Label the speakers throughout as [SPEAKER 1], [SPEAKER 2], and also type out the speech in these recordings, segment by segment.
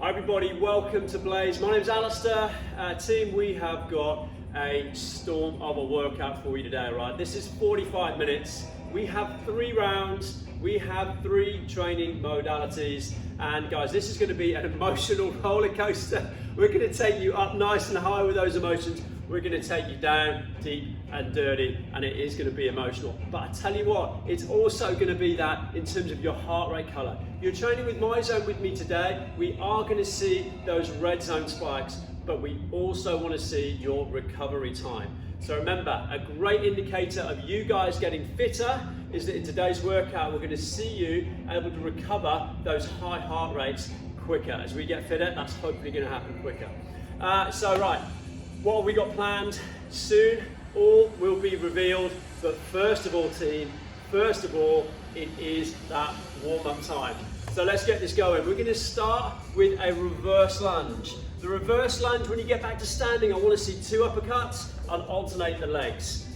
[SPEAKER 1] Hi everybody, welcome to Blaze. My name's Alistair. Team, we have got a storm of a workout for you today, right? This is 45 minutes. We have 3 rounds. We have 3 training modalities. And guys, this is going to be an emotional roller coaster. We're going to take you up nice and high with those emotions. We're going to take you down deep and dirty, and it is going to be emotional. But I tell you what, it's also going to be that in terms of your heart rate color. You're training with my zone with me today. We are going to see those red zone spikes, but we also want to see your recovery time. So remember, a great indicator of you guys getting fitter is that in today's workout, we're going to see you able to recover those high heart rates quicker. As we get fitter, that's hopefully going to happen quicker. Right, what have we got planned? Soon, all will be revealed. But first of all, team, it is that warm-up time. So let's get this going. We're going to start with a reverse lunge. The reverse lunge, when you get back to standing, I want to see 2 uppercuts and alternate the legs.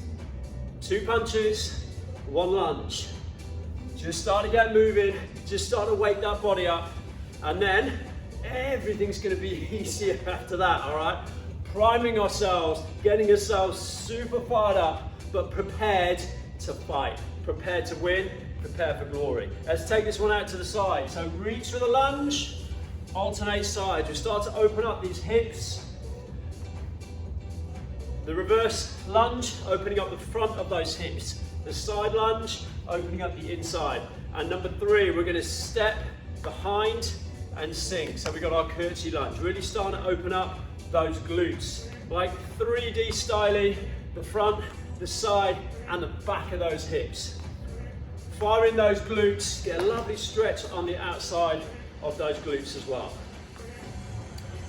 [SPEAKER 1] 2 punches, 1 lunge. Just start to get moving, just start to wake that body up, and then everything's going to be easier after that, all right? Priming ourselves, getting ourselves super fired up, but prepared to fight, prepared to win, prepared for glory. Let's take this one out to the side. So reach for the lunge, alternate sides. We start to open up these hips. The reverse lunge, opening up the front of those hips. The side lunge, opening up the inside. And number 3, we're going to step behind and sink. So we've got our curtsy lunge, really starting to open up those glutes, like 3D styling, the front, the side, and the back of those hips. Fire in those glutes, get a lovely stretch on the outside of those glutes as well.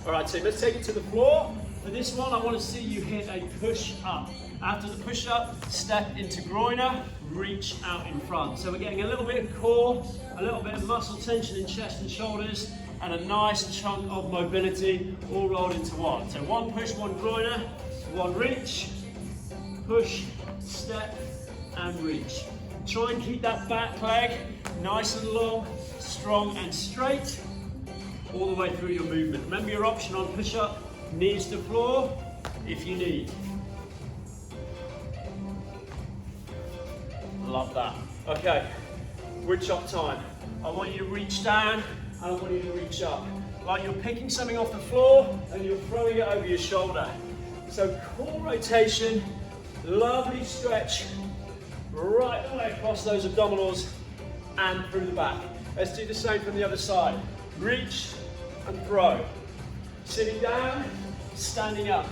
[SPEAKER 1] All right, team, let's take it to the floor. For this one, I want to see you hit a push up. After the push up, step into groiner, reach out in front. So we're getting a little bit of core, a little bit of muscle tension in chest and shoulders, and a nice chunk of mobility all rolled into one. So 1 push, 1 groiner, 1 reach, push, step, and reach. Try and keep that back leg nice and long, strong and straight, all the way through your movement. Remember your option on push-up, knees to floor, if you need. Love that. Okay, wood chop time. I want you to reach down, and I want you to reach up. Like you're picking something off the floor, and you're throwing it over your shoulder. So core rotation, lovely stretch, right the way across those abdominals and through the back. Let's do the same from the other side. Reach and throw. Sitting down, standing up.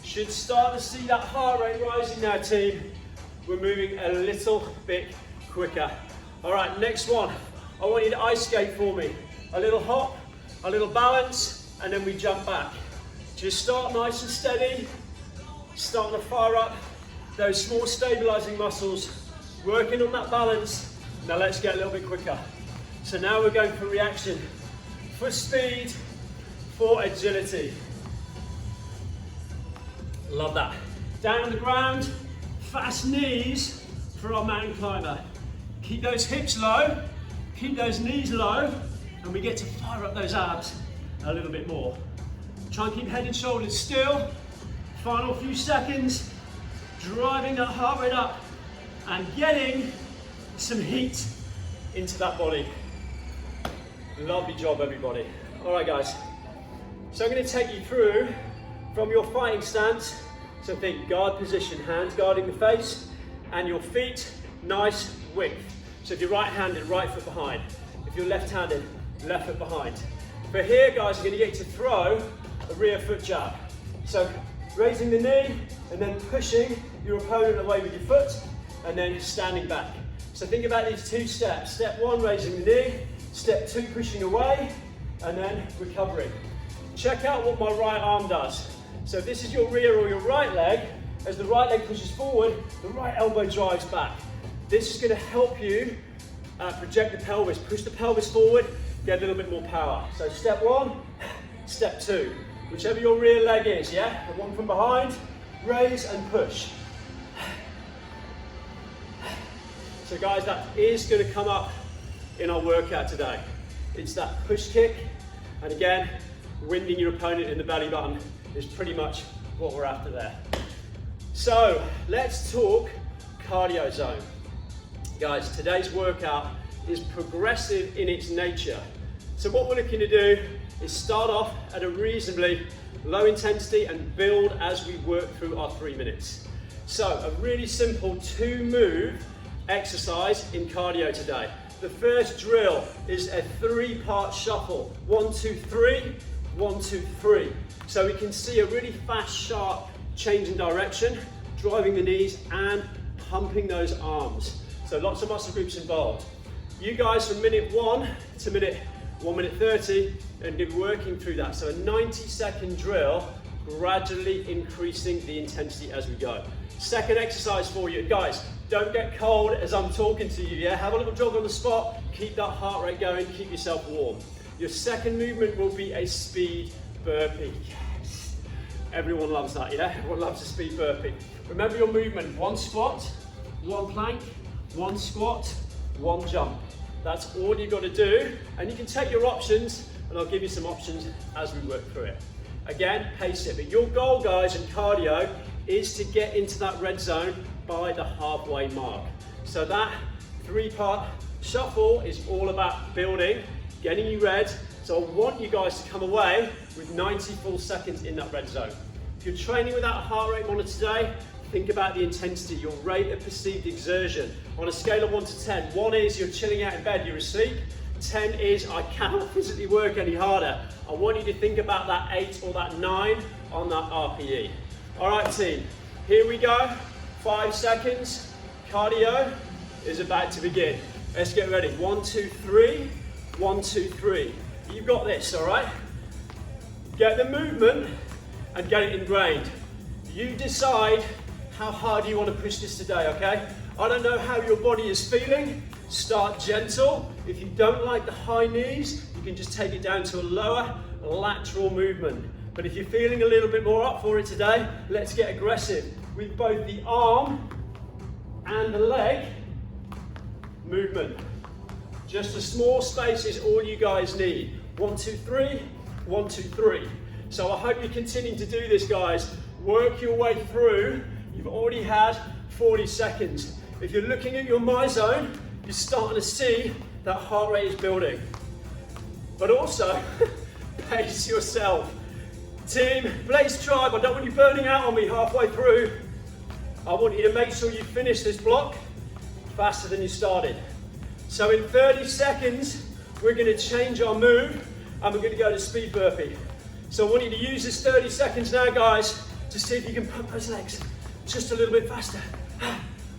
[SPEAKER 1] Should start to see that heart rate rising now, team. We're moving a little bit quicker. All right, next one. I want you to ice skate for me. A little hop, a little balance, and then we jump back. Just start nice and steady. Starting to fire up those small stabilizing muscles, working on that balance. Now let's get a little bit quicker. So now we're going for reaction, for speed, for agility. Love that. Down on the ground, fast knees for our mountain climber. Keep those hips low, keep those knees low, and we get to fire up those abs a little bit more. Try and keep head and shoulders still. Final few seconds, driving that heart rate up and getting some heat into that body. Lovely job, everybody. All right, guys. So I'm going to take you through from your fighting stance. So think guard position, hands guarding the face, and your feet nice width. So if you're right-handed, right foot behind. If you're left-handed, left foot behind. For here, guys, I'm going to get you to throw a rear foot jab. So raising the knee and then pushing your opponent away with your foot and then standing back. So think about these 2 steps. Step 1, raising the knee. Step 2, pushing away and then recovering. Check out what my right arm does. So if this is your rear or your right leg, as the right leg pushes forward, the right elbow drives back. This is going to help you project the pelvis, push the pelvis forward, get a little bit more power. So step 1, step 2. Whichever your rear leg is, yeah? The one from behind, raise and push. So guys, that is going to come up in our workout today. It's that push kick, and again, winding your opponent in the belly button is pretty much what we're after there. So let's talk cardio zone. Guys, today's workout is progressive in its nature. So what we're looking to do is start off at a reasonably low intensity and build as we work through our 3 minutes. So a really simple 2-move exercise in cardio today. The first drill is a 3-part shuffle. 1, 2, 3, 1, 2, 3. So we can see a really fast, sharp change in direction, driving the knees and pumping those arms. So lots of muscle groups involved. You guys from minute 1 to 1 minute 30 and be working through that. So a 90-second drill, gradually increasing the intensity as we go. Second exercise for you. Guys, don't get cold as I'm talking to you, yeah? Have a little jog on the spot, keep that heart rate going, keep yourself warm. Your second movement will be a speed burpee. Yes. Everyone loves that, yeah? Everyone loves a speed burpee. Remember your movement, 1 squat, 1 plank, 1 squat, 1 jump. That's all you've got to do, and you can take your options, and I'll give you some options as we work through it. Again, pace it, but your goal, guys, in cardio is to get into that red zone by the halfway mark. So that 3-part shuffle is all about building, getting you red. So I want you guys to come away with 90 full seconds in that red zone. If you're training without a heart rate monitor today, think about the intensity, your rate of perceived exertion. On a scale of 1 to 10, 1 is you're chilling out in bed, you're asleep. 10 is I cannot physically work any harder. I want you to think about that 8 or that 9 on that RPE. All right, team, here we go. 5 seconds. Cardio is about to begin. Let's get ready. 1, 2, 3. 1, 2, 3. You've got this, all right? Get the movement and get it ingrained. You decide how hard you want to push this today, okay? I don't know how your body is feeling. Start gentle. If you don't like the high knees, you can just take it down to a lower lateral movement. But if you're feeling a little bit more up for it today, let's get aggressive with both the arm and the leg movement. Just a small space is all you guys need. 1, 2, 3, 1, 2, 3. So I hope you're continuing to do this, guys. Work your way through. You've already had 40 seconds. If you're looking at your my zone, you're starting to see that heart rate is building. But also, pace yourself. Team, Blaze Tribe, I don't want you burning out on me halfway through. I want you to make sure you finish this block faster than you started. So in 30 seconds, we're going to change our move and we're going to go to speed burpee. So I want you to use this 30 seconds now, guys, to see if you can pump those legs just a little bit faster.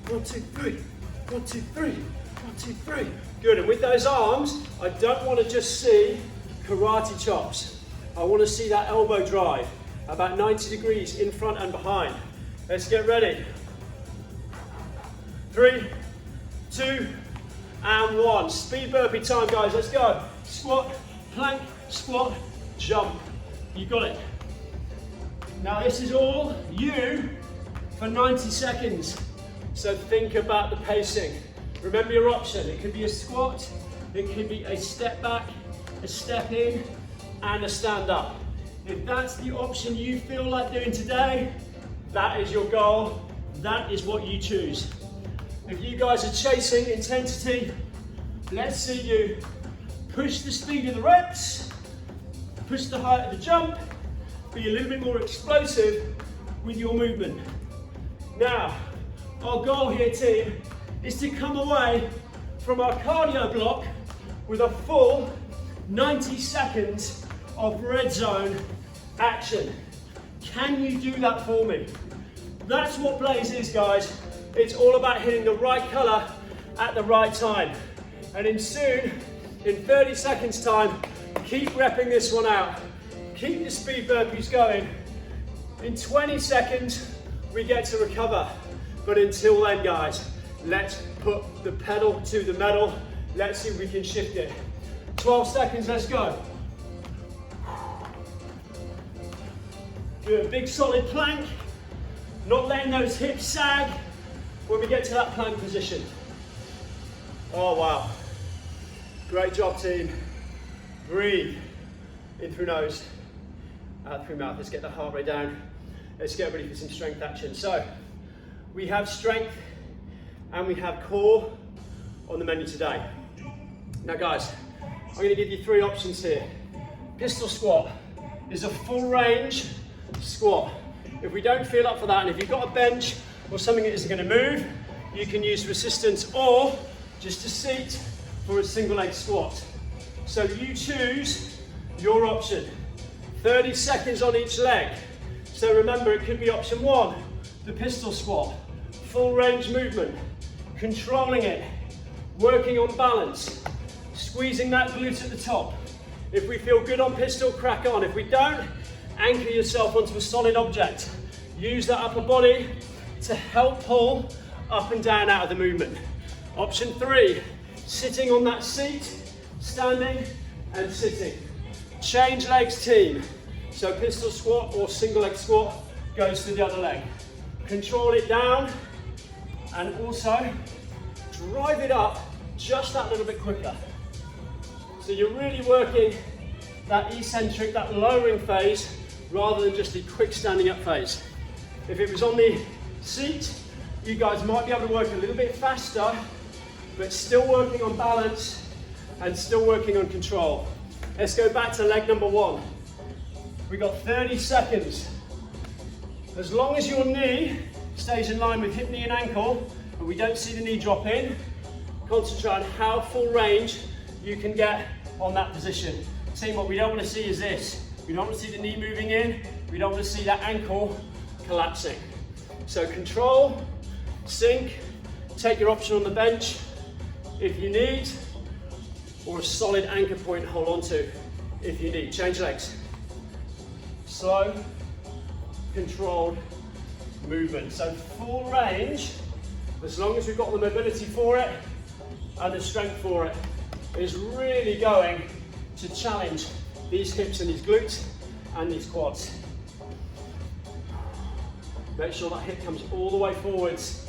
[SPEAKER 1] 1, 2, 3, 1, 2, 3, 1, 2, 3. Good, and with those arms, I don't want to just see karate chops. I want to see that elbow drive, about 90 degrees in front and behind. Let's get ready. 3, 2, and 1. Speed burpee time, guys, let's go. Squat, plank, squat, jump. You got it. Now this is all you for 90 seconds. So think about the pacing. Remember your option. It could be a squat, it could be a step back, a step in, and a stand up. If that's the option you feel like doing today, that is your goal. That is what you choose. If you guys are chasing intensity, let's see you push the speed of the reps, push the height of the jump, be a little bit more explosive with your movement. Now, our goal here, team, is to come away from our cardio block with a full 90 seconds of red zone action. Can you do that for me? That's what Blaze is, guys. It's all about hitting the right color at the right time. And in 30 seconds time, keep repping this one out. Keep the speed burpees going. In 20 seconds, we get to recover. But until then, guys, let's put the pedal to the metal. Let's see if we can shift it. 12 seconds, let's go. Good, big solid plank. Not letting those hips sag when we get to that plank position. Oh, wow. Great job, team. Breathe. In through nose, out through mouth. Let's get the heart rate down. Let's get ready for some strength action. So, we have strength and we have core on the menu today. Now guys, I'm going to give you 3 options here. Pistol squat is a full range squat. If we don't feel up for that, and if you've got a bench or something that isn't going to move, you can use resistance or just a seat for a single leg squat. So you choose your option. 30 seconds on each leg. So remember, it could be option 1, the pistol squat. Full range movement, controlling it, working on balance, squeezing that glute at the top. If we feel good on pistol, crack on. If we don't, anchor yourself onto a solid object. Use that upper body to help pull up and down out of the movement. Option 3, sitting on that seat, standing and sitting. Change legs team. So pistol squat or single leg squat goes to the other leg. Control it down and also drive it up just that little bit quicker. So you're really working that eccentric, that lowering phase, rather than just the quick standing up phase. If it was on the seat, you guys might be able to work a little bit faster, but still working on balance and still working on control. Let's go back to leg number 1. We got 30 seconds. As long as your knee stays in line with hip, knee and ankle, and we don't see the knee drop in, concentrate on how full range you can get on that position. Team, what we don't want to see is this. We don't want to see the knee moving in. We don't want to see that ankle collapsing. So control, sink, take your option on the bench if you need, or a solid anchor point to hold on to if you need. Change legs. Slow, controlled movement. So full range, as long as we've got the mobility for it and the strength for it, is really going to challenge these hips and these glutes and these quads. Make sure that hip comes all the way forwards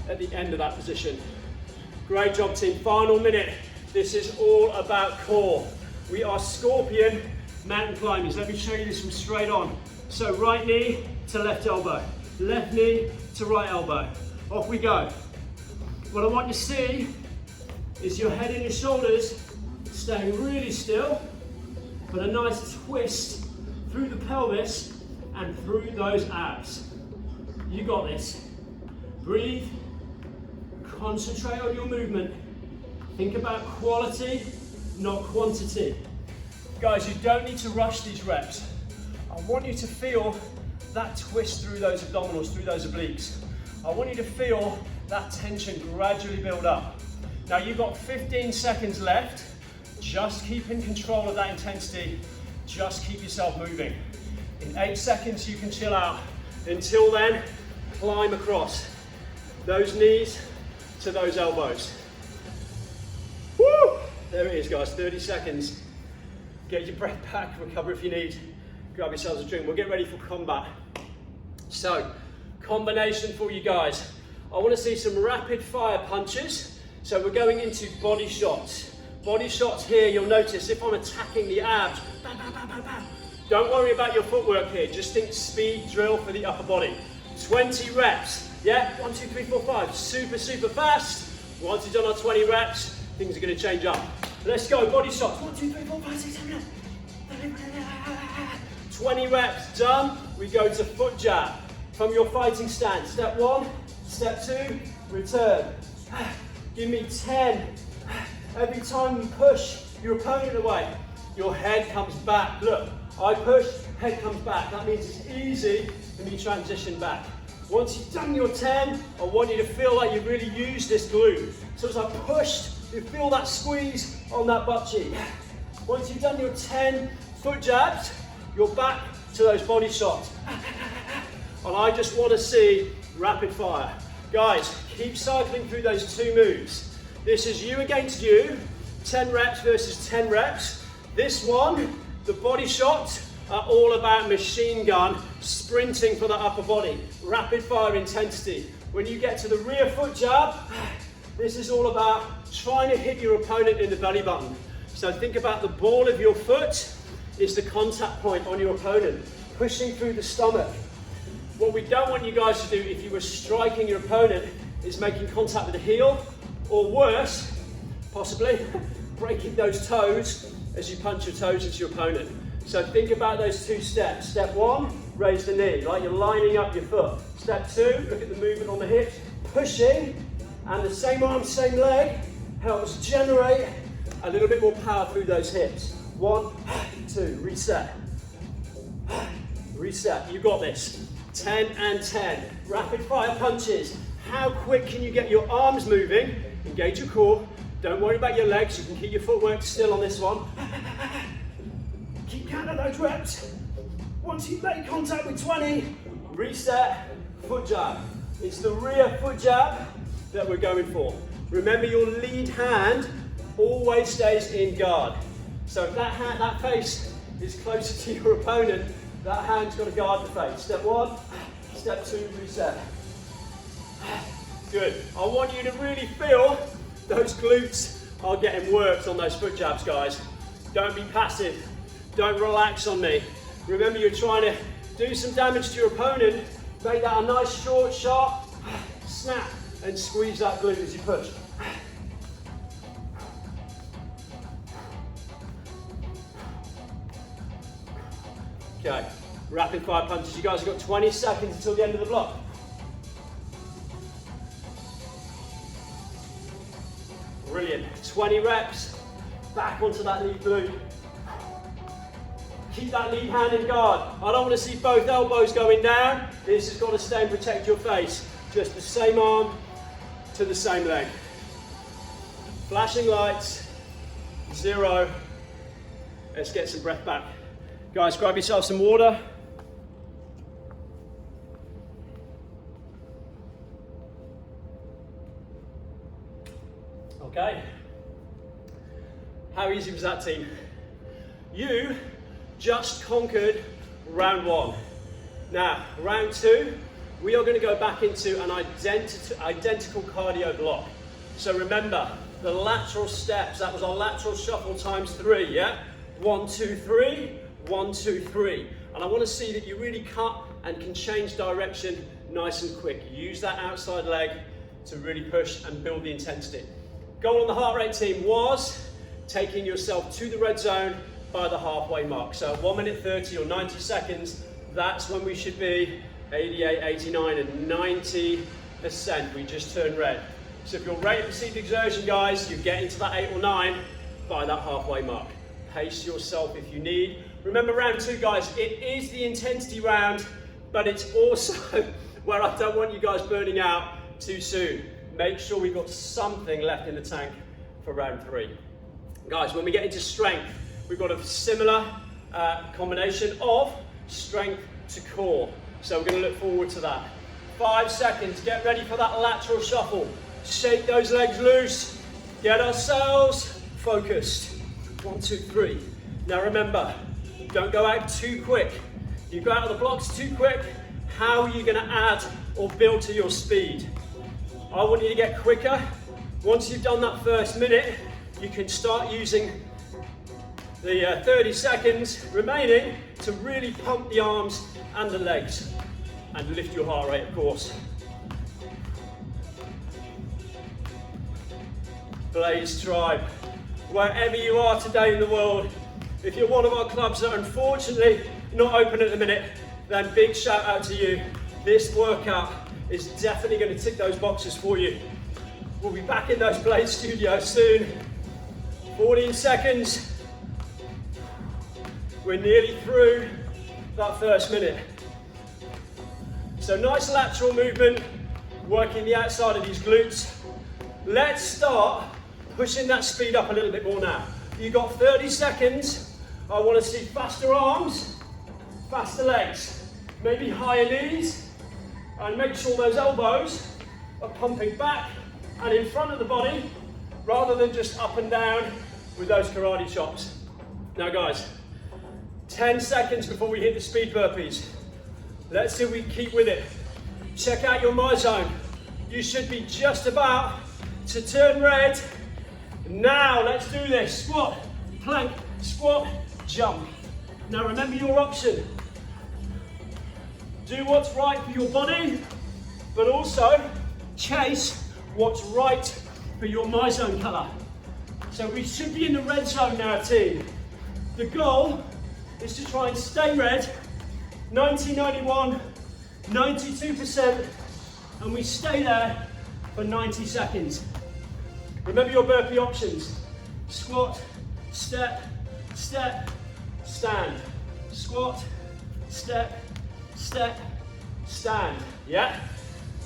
[SPEAKER 1] at the end of that position. Great job, team. Final minute. This is all about core. We are scorpion mountain climbers. Let me show you this from straight on. So right knee to left elbow, left knee to right elbow. Off we go. What I want you to see is your head and your shoulders staying really still, but a nice twist through the pelvis and through those abs. You got this. Breathe, concentrate on your movement. Think about quality, not quantity. Guys, you don't need to rush these reps. I want you to feel that twist through those abdominals, through those obliques. I want you to feel that tension gradually build up. Now you've got 15 seconds left. Just keep in control of that intensity. Just keep yourself moving. In 8 seconds, you can chill out. Until then, climb across those knees to those elbows. Woo! There it is, guys, 30 seconds. Get your breath back, recover if you need. Grab yourselves a drink. We'll get ready for combat. So, combination for you guys. I want to see some rapid fire punches. So we're going into body shots. Body shots here, you'll notice if I'm attacking the abs, bam, bam, bam, bam, bam. Don't worry about your footwork here. Just think speed drill for the upper body. 20 reps. Yeah, 1, 2, 3, 4, 5. Super, super fast. Once you've done our 20 reps, things are going to change up. Let's go, body shots. 1, 2, 3, 4, 5, 6, 7, 8. 20 reps, done. We go to foot jab. From your fighting stance. Step 1, step 2, return. Give me 10. Every time you push your opponent away, your head comes back. Look, I push, head comes back. That means it's easy when you transition back. Once you've done your 10, I want you to feel like you've really used this glute. So as I pushed, you feel that squeeze on that butt cheek. Once you've done your 10 foot jabs, you're back to those body shots. And I just want to see rapid fire. Guys, keep cycling through those 2 moves. This is you against you, 10 reps versus 10 reps. This one, the body shots, are all about machine gun, sprinting for the upper body, rapid fire intensity. When you get to the rear foot jab, this is all about trying to hit your opponent in the belly button. So think about the ball of your foot is the contact point on your opponent, pushing through the stomach. What we don't want you guys to do if you were striking your opponent is making contact with the heel, or worse, possibly, breaking those toes as you punch your toes into your opponent. So think about those two steps. Step one, raise the knee, like you're lining up your foot. Step two, look at the movement on the hips, pushing, and the same arm, same leg helps generate a little bit more power through those hips. 1, 2, reset. Reset, you got this. 10 and 10, rapid fire punches. How quick can you get your arms moving? Engage your core. Don't worry about your legs, you can keep your footwork still on this one. Keep count of those reps. Once you make contact with 20, reset, foot jab. It's the rear foot jab that we're going for. Remember, your lead hand always stays in guard. So if that face is closer to your opponent, that hand's got to guard the face. Step one, step two, reset. Good. I want you to really feel those glutes are getting worked on those foot jabs, guys. Don't be passive. Don't relax on me. Remember, you're trying to do some damage to your opponent. Make that a nice, short, sharp snap and squeeze that glute as you push. Okay, rapid fire punches. You guys have got 20 seconds until the end of the block. Brilliant. 20 reps. Back onto that lead glute. Keep that lead hand in guard. I don't want to see both elbows going down. This has got to stay and protect your face. Just the same arm to the same leg. Flashing lights. 0. Let's get some breath back. Guys, grab yourself some water. Okay. How easy was that, team? You just conquered round 1. Now, round 2, we are going to go back into an identical cardio block. So remember, the lateral steps, that was our lateral shuffle times 3, yeah? 1, 2, 3, 1, 2, 3. And I want to see that you really cut and can change direction nice and quick. Use that outside leg to really push and build the intensity. Goal on the heart rate, team, was taking yourself to the red zone by the halfway mark. So 1 minute 30 or 90 seconds, that's when we should be 88, 89 and 90%. We just turned red. So if you're ready to perceived exertion, guys, you're getting to that 8 or 9 by that halfway mark. Pace yourself if you need. Remember, round 2, guys, it is the intensity round, but it's also where I don't want you guys burning out too soon. Make sure we've got something left in the tank for round 3. Guys, when we get into strength, we've got a similar combination of strength to core. So we're going to look forward to that. 5 seconds, get ready for that lateral shuffle. Shake those legs loose, get ourselves focused. 1, 2, 3. Now remember, don't go out too quick. You go out of the blocks too quick, how are you going to add or build to your speed? I want you to get quicker. Once you've done that first minute, you can start using the 30 seconds remaining to really pump the arms and the legs and lift your heart rate, of course. Blaze Tribe, wherever you are today in the world, if you're one of our clubs that are unfortunately not open at the minute, then big shout out to you. This workout is definitely going to tick those boxes for you. We'll be back in those Blaze studios soon. 14 seconds. We're nearly through that first minute. So nice lateral movement, working the outside of these glutes. Let's start pushing that speed up a little bit more now. You've got 30 seconds. I want to see faster arms, faster legs, maybe higher knees, and make sure those elbows are pumping back and in front of the body rather than just up and down with those karate chops. Now guys, 10 seconds before we hit the speed burpees. Let's see if we can keep with it. Check out your my zone. You should be just about to turn red. Now let's do this. Squat, plank, squat, jump. Now remember your option. Do what's right for your body, but also chase what's right for your my zone colour. So we should be in the red zone now, team. The goal is to try and stay red, 90, 91, 92%, and we stay there for 90 seconds. Remember your burpee options. Squat, step, step, stand. Squat, step, step, stand. Yeah?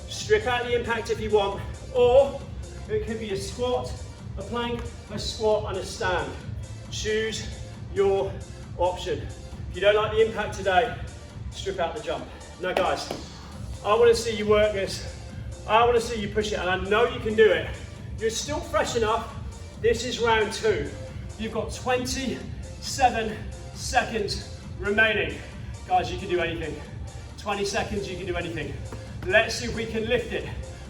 [SPEAKER 1] Strip out the impact if you want, or it could be a squat, a plank, a squat, and a stand. Choose your option. If you don't like the impact today, strip out the jump. Now guys, I want to see you work this. I want to see you push it, and I know you can do it. You're still fresh enough. This is round 2. You've got 27 seconds remaining. Guys, you can do anything. 20 seconds, you can do anything. Let's see if we can lift it.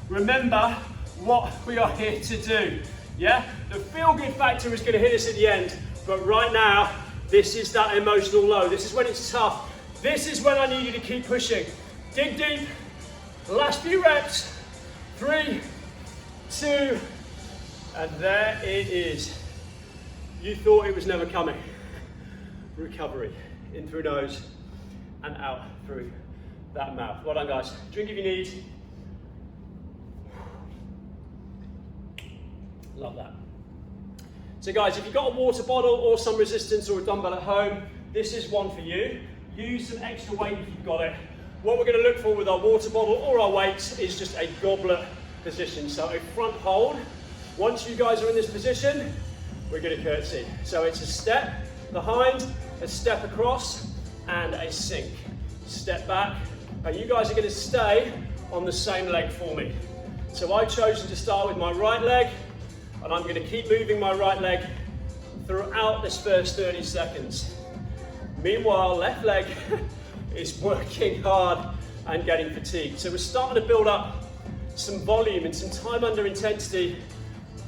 [SPEAKER 1] Remember what we are here to do. Yeah? The feel-good factor is going to hit us at the end, but right now, this is that emotional low. This is when it's tough. This is when I need you to keep pushing. Dig deep. Last few reps. 3, 2, and there it is. You thought it was never coming. Recovery. In through nose and out through that mouth. Well done, guys. Drink if you need. Love that. So guys, if you've got a water bottle or some resistance or a dumbbell at home, this is one for you. Use some extra weight if you've got it. What we're going to look for with our water bottle or our weights is just a goblet position. So a front hold. Once you guys are in this position, we're going to curtsy. So it's a step behind, a step across, and a sink. Step back, and you guys are going to stay on the same leg for me. So I've chosen to start with my right leg, and I'm going to keep moving my right leg throughout this first 30 seconds. Meanwhile, left leg is working hard and getting fatigued. So we're starting to build up some volume and some time under intensity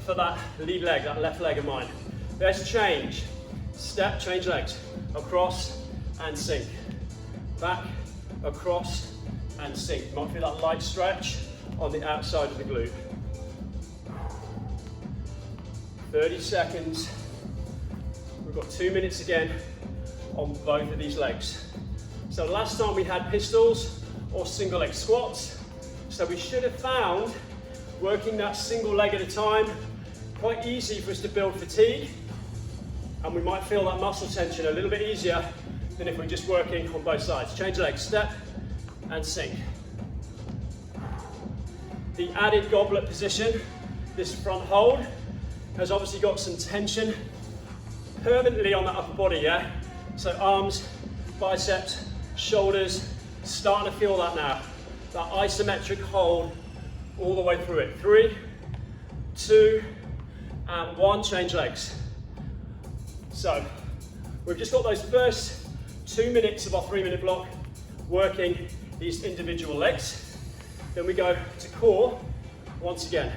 [SPEAKER 1] for that lead leg, that left leg of mine. Let's change. Step, change legs. Across and sink. Back, across and sink. You might feel that light stretch on the outside of the glute. 30 seconds. We've got 2 minutes again on both of these legs. So last time we had pistols or single leg squats. So we should have found working that single leg at a time quite easy for us to build fatigue, and we might feel that muscle tension a little bit easier than if we're just working on both sides. Change legs, step and sink. The added goblet position, this front hold, has obviously got some tension permanently on the upper body, yeah? So arms, biceps, shoulders, starting to feel that now. That isometric hold all the way through it. 3, 2, and 1, change legs. So, we've just got those first 2 minutes of our 3-minute block working these individual legs. Then we go to core once again.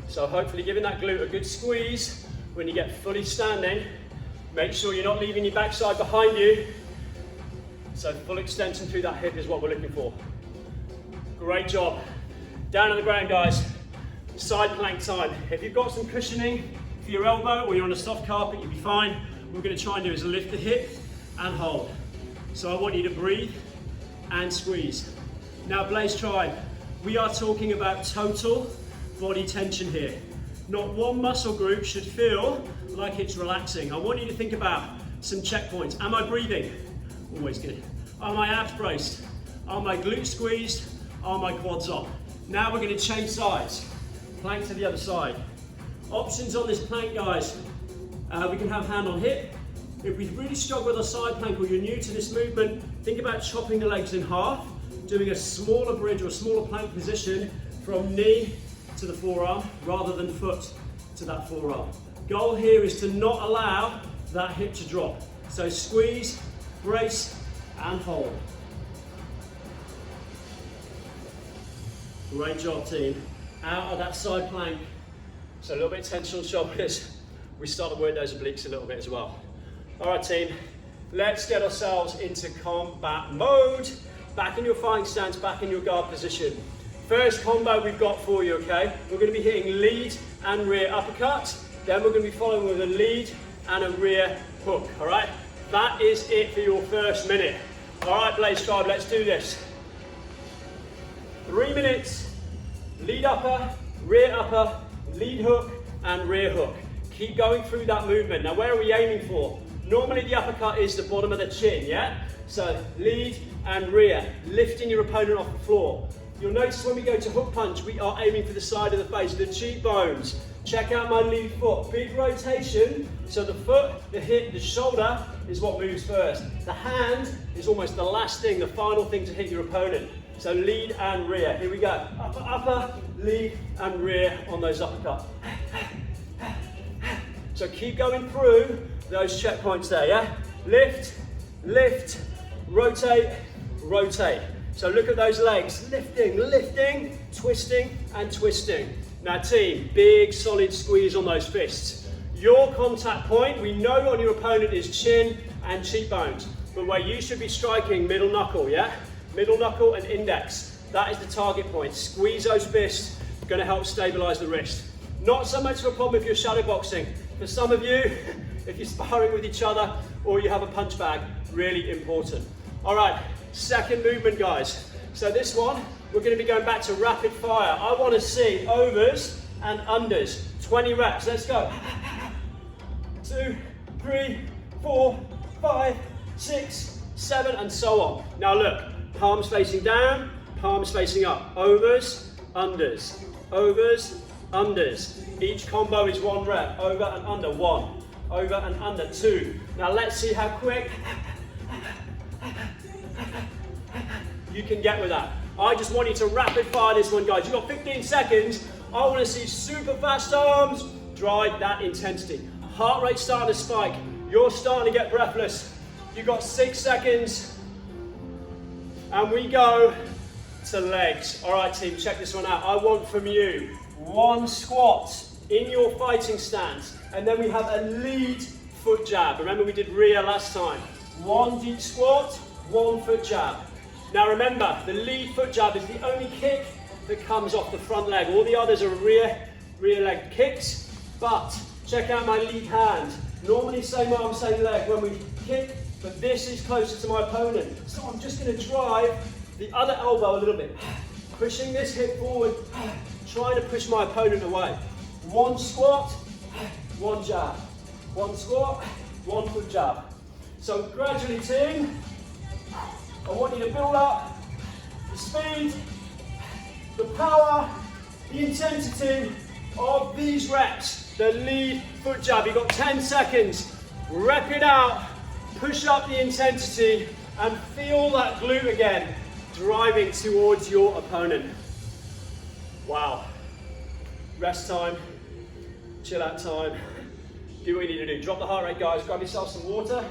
[SPEAKER 1] So hopefully giving that glute a good squeeze when you get fully standing. Make sure you're not leaving your backside behind you. So full extension through that hip is what we're looking for. Great job. Down on the ground, guys. Side plank time. If you've got some cushioning for your elbow or you're on a soft carpet, you'll be fine. What we're going to try and do is lift the hip and hold. So I want you to breathe and squeeze. Now, Blaze Tribe, we are talking about total body tension here. Not one muscle group should feel like it's relaxing. I want you to think about some checkpoints. Am I breathing? Always good. Are my abs braced? Are my glutes squeezed? Are my quads up? Now we're going to change sides. Plank to the other side. Options on this plank, guys. We can have hand on hip. If we really struggle with a side plank or you're new to this movement, think about chopping the legs in half, doing a smaller bridge or a smaller plank position from knee to the forearm rather than foot to that forearm. Goal here is to not allow that hip to drop. So squeeze, brace, and hold. Great job, team. out of that side plank. So a little bit of tension on shoulders. We start to work those obliques a little bit as well. All right, team, let's get ourselves into combat mode. Back in your fighting stance, back in your guard position. First combo we've got for you, okay? We're going to be hitting lead and rear uppercut. Then we're going to be following with a lead and a rear hook, all right? That is it for your first minute. All right, Blaze Tribe, let's do this. 3 minutes, lead upper, lead hook, and rear hook. Keep going through that movement. Now, where are we aiming for? Normally the uppercut is the bottom of the chin, yeah? So lead and rear, lifting your opponent off the floor. You'll notice when we go to hook punch, we are aiming for the side of the face, the cheekbones. Check out my lead foot, big rotation. So the foot, the hip, the shoulder is what moves first. The hand is almost the last thing, the final thing to hit your opponent. So lead and rear, here we go. Upper, upper, lead and rear on those uppercuts. So keep going through those checkpoints there, yeah? Lift, lift, rotate, rotate. So look at those legs, lifting, lifting, twisting and twisting. Now team, big solid squeeze on those fists. Your contact point, we know on your opponent is chin and cheekbones, but where you should be striking, middle knuckle, yeah? Middle knuckle and index. That is the target point. Squeeze those fists, gonna help stabilize the wrist. Not so much of a problem if you're shadow boxing. For some of you, if you're sparring with each other or you have a punch bag, really important. All right, second movement, guys. So this one, we're going to be going back to rapid fire. I want to see overs and unders. 20 reps, let's go. 2, 3, 4, 5, 6, 7, and so on. Now look, palms facing down, palms facing up. Overs, unders, overs, unders. Each combo is 1 rep. Over and under, 1. Over and under, 2. Now let's see how quick you can get with that. I just want you to rapid fire this one, guys. You've got 15 seconds. I want to see super fast arms. Drive that intensity. Heart rate starting to spike. You're starting to get breathless. You've got 6 seconds. And we go to legs. All right, team, check this one out. I want from you 1 squat in your fighting stance, and then we have a lead foot jab. Remember we did rear last time. 1 deep squat, 1 foot jab. Now remember, the lead foot jab is the only kick that comes off the front leg. All the others are rear leg kicks, but check out my lead hand. Normally same arm, same leg when we kick, but this is closer to my opponent. So I'm just gonna drive the other elbow a little bit, pushing this hip forward, trying to push my opponent away. 1 squat, 1 jab. 1 squat, 1 foot jab. So gradually, team, I want you to build up the speed, the power, the intensity of these reps. The lead foot jab. You've got 10 seconds. Rep it out, push up the intensity, and feel that glute again, driving towards your opponent. Wow. Rest time, chill out time. Do what you need to do. Drop the heart rate, guys. Grab yourself some water.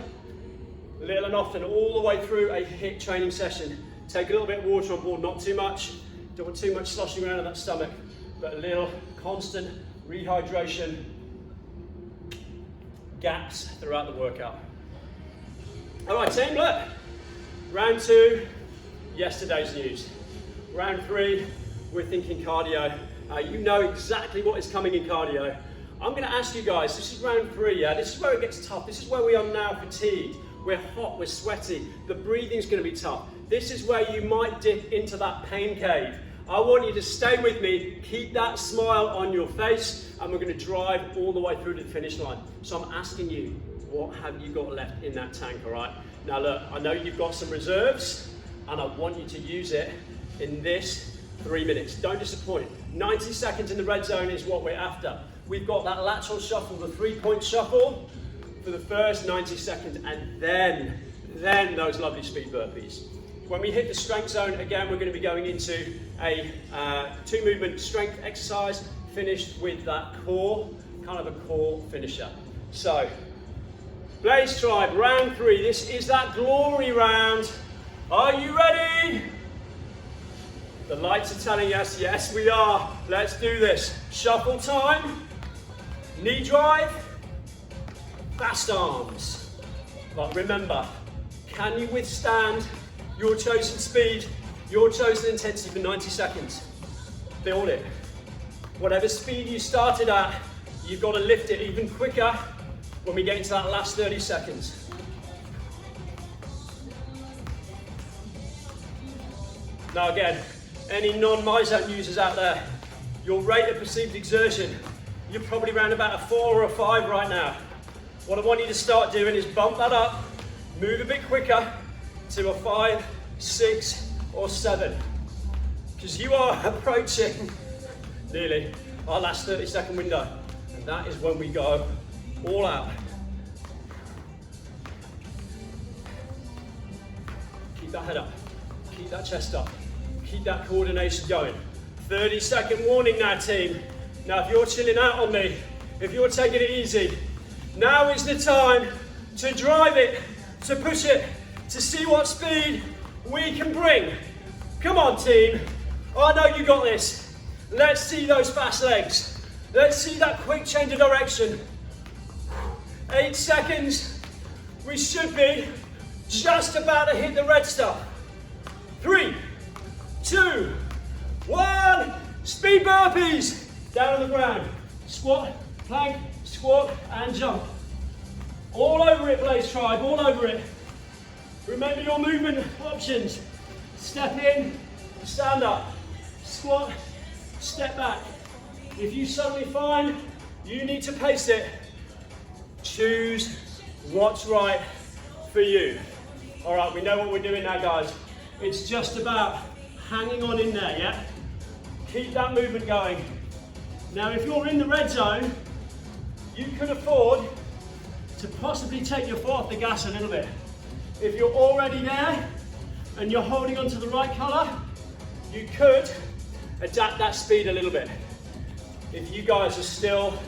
[SPEAKER 1] Little and often, all the way through a HIIT training session. Take a little bit of water on board, not too much. Don't want too much sloshing around in that stomach, but a little constant rehydration, gaps throughout the workout. All right, team, look. Round 2, yesterday's news. Round 3, we're thinking cardio. You know exactly what is coming in cardio. I'm going to ask you guys, this is round 3, yeah? This is where it gets tough. This is where we are now fatigued. We're hot, we're sweaty. The breathing's going to be tough. This is where you might dip into that pain cave. I want you to stay with me, keep that smile on your face, and we're going to drive all the way through to the finish line. So I'm asking you, what have you got left in that tank, all right? Now look, I know you've got some reserves, and I want you to use it in this 3 minutes. Don't disappoint. 90 seconds in the red zone is what we're after. We've got that lateral shuffle, the 3-point shuffle for the first 90 seconds, and then those lovely speed burpees. When we hit the strength zone, again, we're going to be going into a 2-movement strength exercise, finished with that core, kind of a core finisher. So, Blaze Tribe, round 3. This is that glory round. Are you ready? The lights are telling us, yes we are. Let's do this. Shuffle time, knee drive, fast arms. But remember, can you withstand your chosen speed, your chosen intensity for 90 seconds? Build it. Whatever speed you started at, you've got to lift it even quicker when we get into that last 30 seconds. Now again, any non-MyZone users out there, your rate of perceived exertion, you're probably around about a 4 or a 5 right now. What I want you to start doing is bump that up, move a bit quicker to a 5, 6 or 7. Because you are approaching nearly our last 30-second window. And that is when we go all out. Keep that head up, keep that chest up, keep that coordination going. 30-second warning now, team. Now, if you're chilling out on me, if you're taking it easy, now is the time to drive it, to push it, to see what speed we can bring. Come on, team. I know you got this. Let's see those fast legs. Let's see that quick change of direction. 8 seconds. We should be just about to hit the red stuff. 3, 2, 1. Speed burpees. Down on the ground. Squat, plank, squat, and jump. All over it, Blaze Tribe, all over it. Remember your movement options. Step in, stand up, squat, step back. If you suddenly find you need to pace it, choose what's right for you. All right, we know what we're doing now, guys. It's just about hanging on in there, yeah? Keep that movement going. Now, if you're in the red zone, you can afford to possibly take your foot off the gas a little bit. If you're already there and you're holding onto the right color, you could adapt that speed a little bit. If you guys are still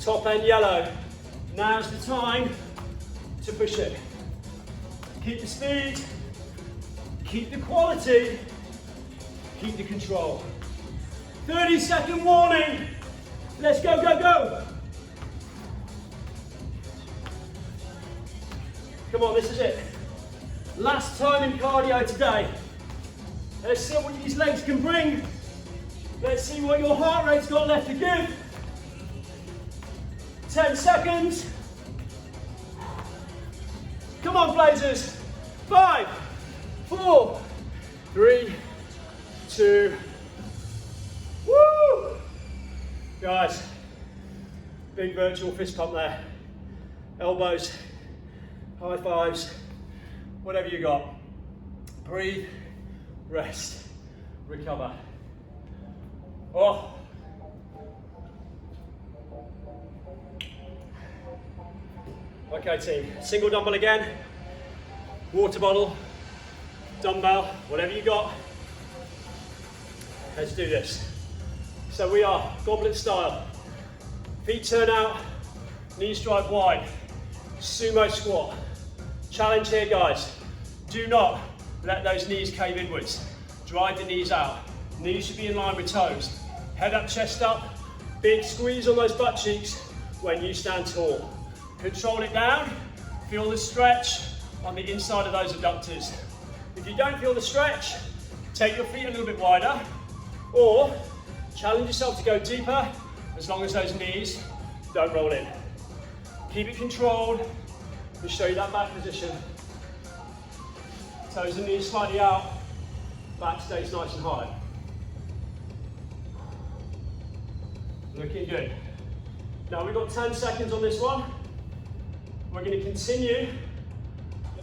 [SPEAKER 1] top end yellow, now's the time to push it. Keep the speed, keep the quality, keep the control. 30-second warning. Let's go, go, go. Come on, this is it. Last time in cardio today. Let's see what these legs can bring. Let's see what your heart rate's got left to give. 10 seconds. Come on, Blazers. 5, 4, 3, 2. Woo! Guys, big virtual fist pump there. Elbows, high fives, whatever you got. Breathe, rest, recover. Oh. Okay, team, single dumbbell again. Water bottle, dumbbell, whatever you got. Let's do this. So we are goblet style. Feet turn out, knees drive wide. Sumo squat. Challenge here, guys. Do not let those knees cave inwards. Drive the knees out. Knees should be in line with toes. Head up, chest up. Big squeeze on those butt cheeks when you stand tall. Control it down. Feel the stretch on the inside of those adductors. If you don't feel the stretch, take your feet a little bit wider, or challenge yourself to go deeper as long as those knees don't roll in. Keep it controlled and show you that back position. Toes and knees slightly out, back stays nice and high. Looking good. Now we've got 10 seconds on this one. We're going to continue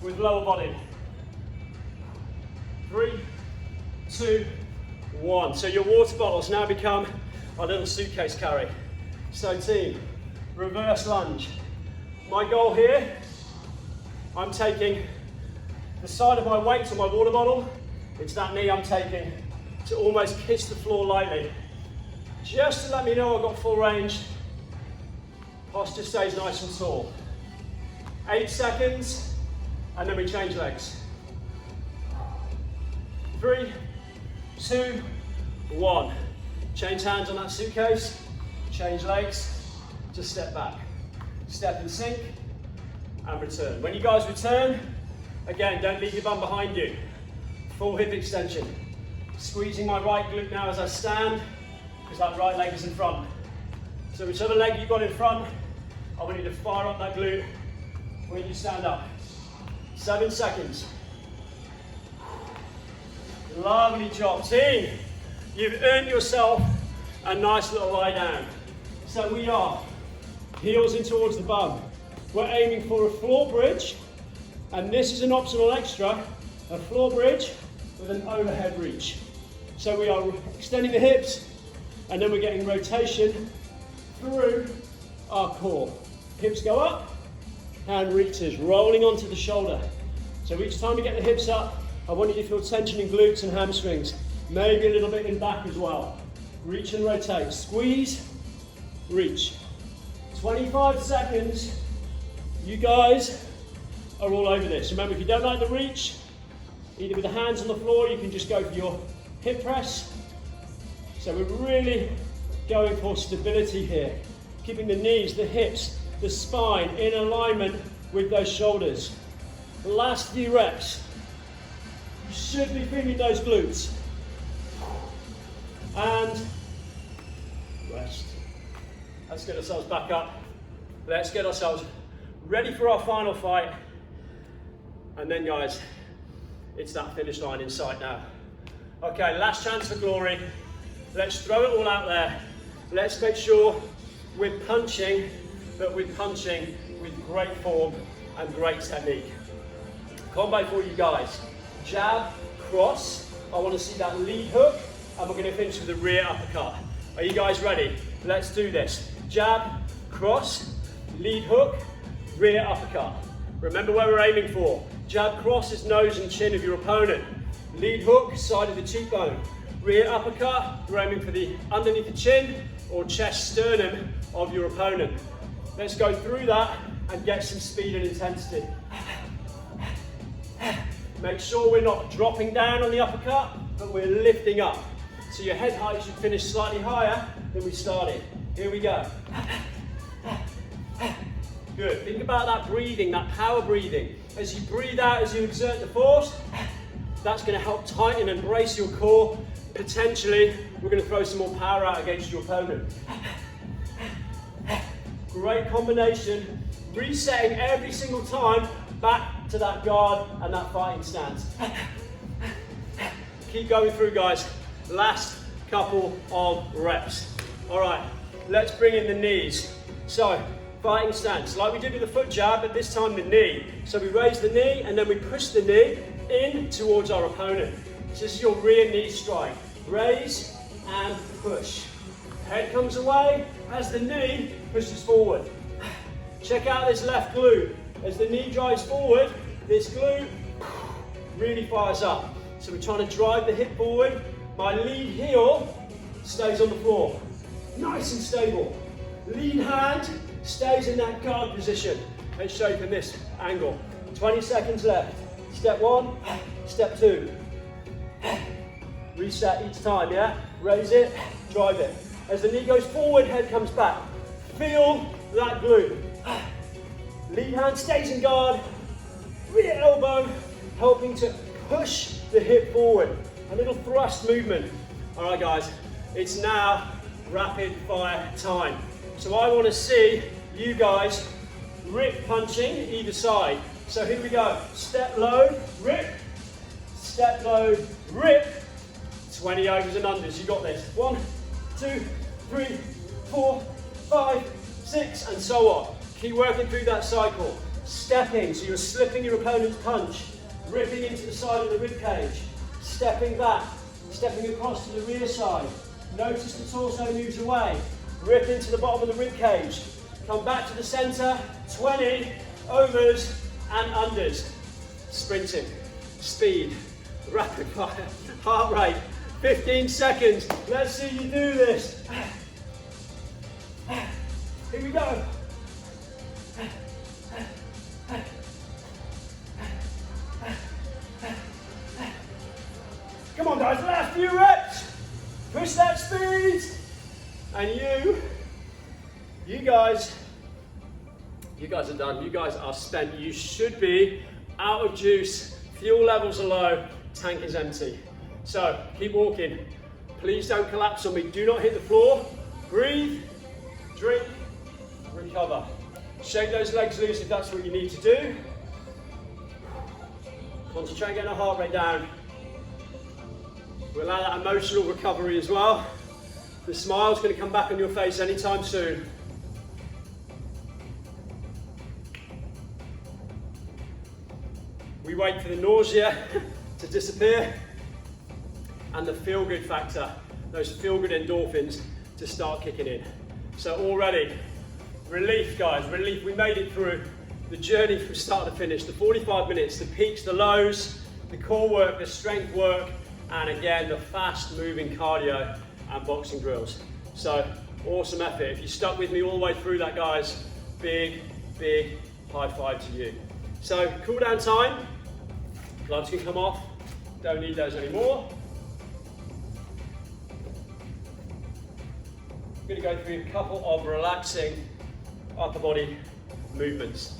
[SPEAKER 1] with lower body. 3, 2, 1. So your water bottles now become a little suitcase carry. So team, reverse lunge. My goal here, I'm taking the side of my weight to my water bottle. It's that knee I'm taking to almost kiss the floor lightly. Just to let me know I've got full range. Posture stays nice and tall. 8 seconds, and then we change legs. 3, 2, 1. Change hands on that suitcase, change legs, just step back. Step and sink, and return. When you guys return, again, don't leave your bum behind you. Full hip extension. Squeezing my right glute now as I stand, because that right leg is in front. So whichever leg you've got in front, I want you to fire up that glute when you stand up. 7 seconds. Lovely job, team. You've earned yourself a nice little lie down. So we are heels in towards the bum. We're aiming for a floor bridge, and this is an optional extra, a floor bridge with an overhead reach. So we are extending the hips, and then we're getting rotation through our core. Hips go up, hand reaches, rolling onto the shoulder. So each time you get the hips up, I want you to feel tension in glutes and hamstrings, maybe a little bit in back as well. Reach and rotate, squeeze, reach. 25 seconds, you guys are all over this. Remember, if you don't like the reach, either with the hands on the floor, you can just go for your hip press. So we're really going for stability here, keeping the knees, the hips, the spine in alignment with those shoulders. The last few reps, you should be feeling those glutes. And rest. Let's get ourselves back up. Let's get ourselves ready for our final fight. And then guys, it's that finish line in sight now. Okay, last chance for glory. Let's throw it all out there. Let's make sure we're punching, but we're punching with great form and great technique. Combo for you guys. Jab, cross. I want to see that lead hook, and we're going to finish with a rear uppercut. Are you guys ready? Let's do this. Jab, cross, lead hook, rear uppercut. Remember where we're aiming for. Jab, cross is nose and chin of your opponent. Lead hook, side of the cheekbone. Rear uppercut, we're aiming for the underneath the chin or chest sternum of your opponent. Let's go through that and get some speed and intensity. Make sure we're not dropping down on the uppercut, but we're lifting up. So your head height should finish slightly higher than we started. Here we go. Good. Think about that breathing, that power breathing. As you breathe out, as you exert the force, that's going to help tighten and brace your core. Potentially, we're going to throw some more power out against your opponent. Great combination. Resetting every single time back to that guard and that fighting stance. Keep going through, guys. Last couple of reps. All right, let's bring in the knees. So, fighting stance, like we did with the foot jab, but this time the knee. So we raise the knee and then we push the knee in towards our opponent. So this is your rear knee strike. Raise and push. Head comes away as the knee pushes forward. Check out this left glute. As the knee drives forward, this glute really fires up. So we're trying to drive the hip forward. My lead heel stays on the floor. Nice and stable. Lead hand stays in that guard position. Let's show you from this angle. 20 seconds left. Step 1, step 2. Reset each time, yeah? Raise it, drive it. As the knee goes forward, head comes back. Feel that glute. Lead hand stays in guard. Rear elbow helping to push the hip forward. A little thrust movement. All right, guys, it's now rapid fire time. So I want to see you guys rip punching either side. So here we go. Step load, rip. Step load, rip. 20 overs and unders. You got this. 1, 2, 3, 4, 5, 6, and so on. Keep working through that cycle. Stepping, so you're slipping your opponent's punch. Ripping into the side of the rib cage. Stepping back. Stepping across to the rear side. Notice the torso moves away. Rip into the bottom of the rib cage. Come back to the center. 20 overs and unders. Sprinting. Speed. Rapid fire. Heart rate. 15 seconds. Let's see you do this. Here we go. Come on, guys, last few reps. Push that speed. And you guys are done. You guys are spent. You should be out of juice. Fuel levels are low. Tank is empty. So keep walking. Please don't collapse on me. Do not hit the floor. Breathe, drink, recover. Shake those legs loose if that's what you need to do. Concentrate on getting the heart rate down. We'll allow that emotional recovery as well. The smile's going to come back on your face anytime soon. We wait for the nausea to disappear and the feel-good factor, those feel-good endorphins, to start kicking in. So already, relief guys, relief. We made it through the journey from start to finish, the 45 minutes, the peaks, the lows, the core work, the strength work, and again, the fast moving cardio and boxing drills. So awesome effort. If you stuck with me all the way through that, guys, big, big high five to you. So cool down time, gloves can come off, don't need those anymore. I'm going to go through a couple of relaxing upper body movements.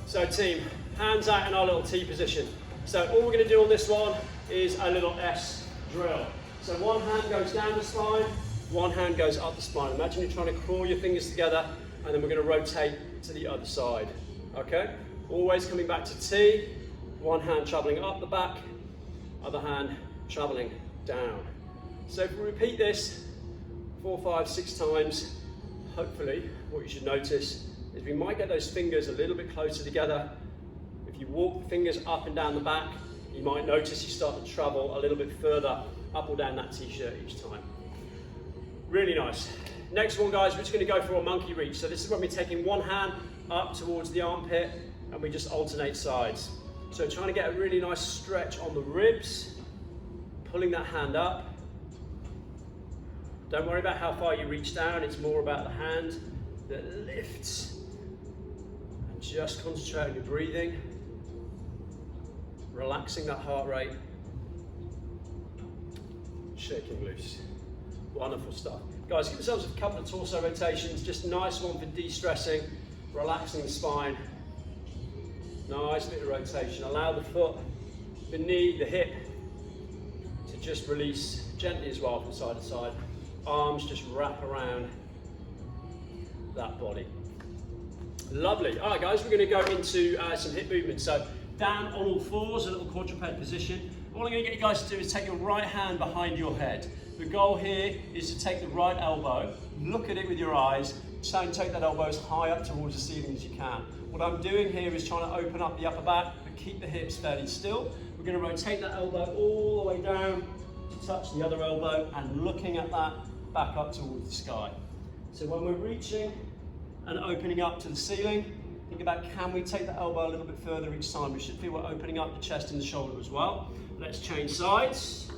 [SPEAKER 1] So team, hands out in our little T position. So all we're going to do on this one is a little S drill. So one hand goes down the spine, one hand goes up the spine. Imagine you're trying to crawl your fingers together, and then we're going to rotate to the other side. Okay? Always coming back to T, one hand traveling up the back, other hand traveling down. So if we repeat this 4, 5, 6 times, hopefully what you should notice is we might get those fingers a little bit closer together. If you walk the fingers up and down the back, you might notice you start to travel a little bit further up or down that t-shirt each time. Really nice. Next one, guys, we're just going to go for a monkey reach. So this is when we're taking one hand up towards the armpit and we just alternate sides. So trying to get a really nice stretch on the ribs, pulling that hand up. Don't worry about how far you reach down, it's more about the hand that lifts. And just concentrate on your breathing, relaxing that heart rate, shaking loose. Wonderful stuff. Guys, give yourselves a couple of torso rotations, just a nice one for de-stressing, relaxing the spine. Nice bit of rotation. Allow the foot, the knee, the hip to just release gently as well from side to side. Arms just wrap around that body. Lovely. All right, guys, we're going to go into some hip movements. So down on all fours, a little quadruped position. All I'm going to get you guys to do is take your right hand behind your head. The goal here is to take the right elbow, look at it with your eyes, try and take that elbow as high up towards the ceiling as you can. What I'm doing here is trying to open up the upper back, but keep the hips fairly still. We're going to rotate that elbow all the way down to touch the other elbow and looking at that back up towards the sky. So when we're reaching and opening up to the ceiling, think about, can we take the elbow a little bit further each time? We should feel we're opening up the chest and the shoulder as well. Let's change sides.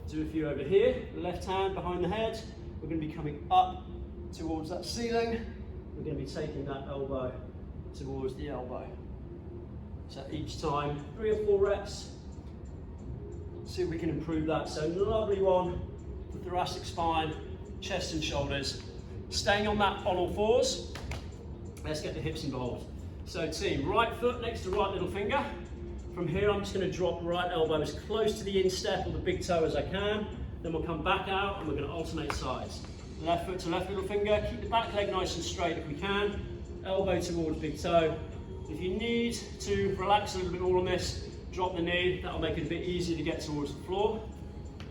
[SPEAKER 1] Do a few over here. Left hand behind the head. We're going to be coming up towards that ceiling. We're going to be taking that elbow towards the elbow. So each time, 3 or 4 reps. See if we can improve that. So lovely one, the thoracic spine, chest and shoulders. Staying on that on all fours. Let's get the hips involved. So team, right foot next to right little finger. From here, I'm just going to drop right elbow as close to the instep or the big toe as I can. Then we'll come back out and we're going to alternate sides. Left foot to left little finger. Keep the back leg nice and straight if we can. Elbow towards big toe. If you need to relax a little bit more on this, drop the knee. That'll make it a bit easier to get towards the floor.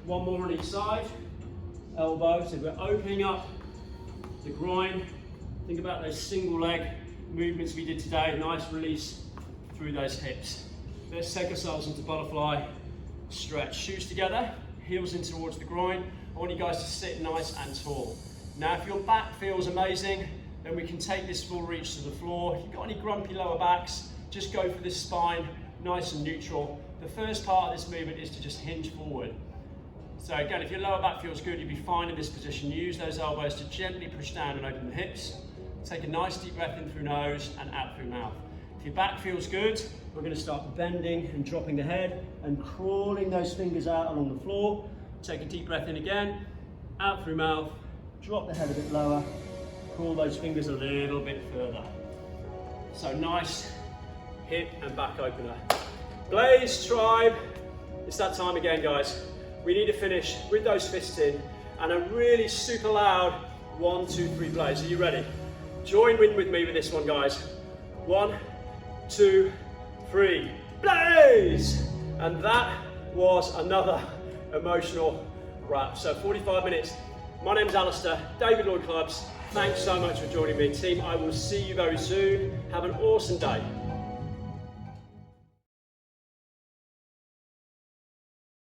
[SPEAKER 1] One more on each side. Elbow. So we're opening up the groin. Think about those single leg movements we did today. Nice release through those hips. Let's take ourselves into butterfly stretch. Shoes together, heels in towards the groin. I want you guys to sit nice and tall. Now, if your back feels amazing, then we can take this full reach to the floor. If you've got any grumpy lower backs, just go for this spine, nice and neutral. The first part of this movement is to just hinge forward. So again, if your lower back feels good, you'll be fine in this position. Use those elbows to gently push down and open the hips. Take a nice deep breath in through nose and out through mouth. If your back feels good, we're going to start bending and dropping the head and crawling those fingers out along the floor. Take a deep breath in again, out through mouth, drop the head a bit lower, pull those fingers a little bit further. So nice hip and back opener. Blaze tribe, it's that time again, guys. We need to finish with those fists in and a really super loud 1, 2, 3 blaze. Are you ready? Join in with me with this one, guys. 1, 2, 3, blaze! And that was another emotional wrap. So 45 minutes. My name's Alistair, David Lloyd Clubs. Thanks so much for joining me, team. I will see you very soon. Have an awesome day.